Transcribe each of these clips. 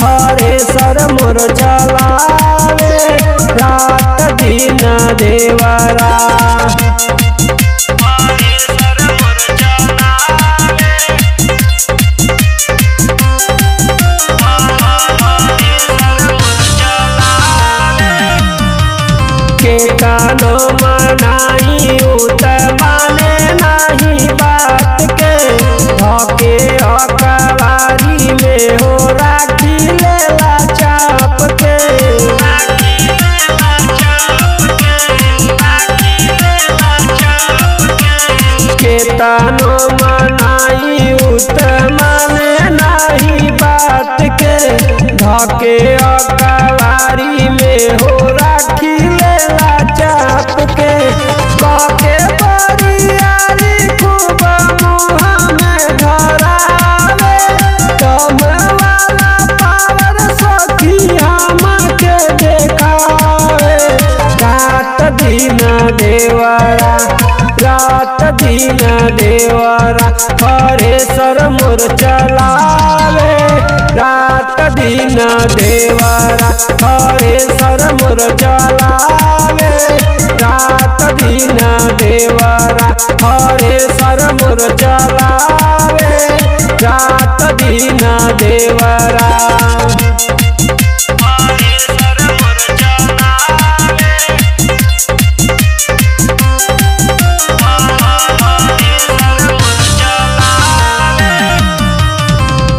हरे सर मोर चलावे रात दिन देवरा। के कानो मनाई उत माने नहीं बात के धके अकबारी में हो राखी लेला चाप के। के तानो मनाई उत माने नहीं बात के धके अकबारी में हो राखी चाप के। काके बरियारी खूब मुँह में धरावे कम वाला पावर सखी हमके देखावे रात दिन देवरा रात दिन देवरा हरे सर मोर चलावे रात दिन देवरा हरे सर मोर चलावे रात दिन देवरा हरे सर मोर चलावे रात दिन देवरा।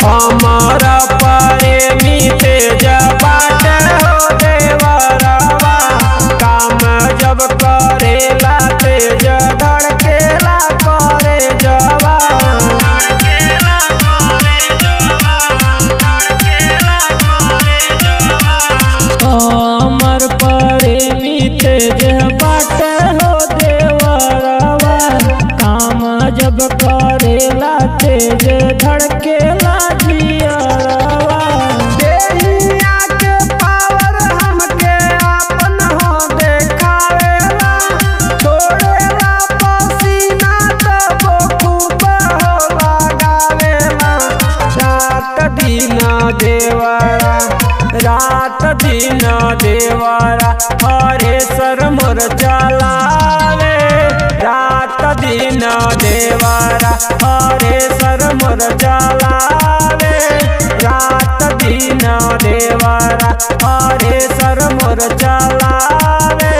हमारा प्रेमी तेज बाट हो देवरवा काम जब करेला तेज धड़केला करे जवा। हमर प्रेमी तेज बाट हो देवरवा काम जब करेला तेज धड़केला जियरवा। देहिया के पावर हमके आपन हो देखावेला छोड़ेला पसीना तब खूब हो लगावेला रात दिन देवरा रात दिन देवरा हरे सर मोर चलावे रात दिन देवरा हरे सर मोर चलावे रात दिन देवरा हरे सर मोर चलावे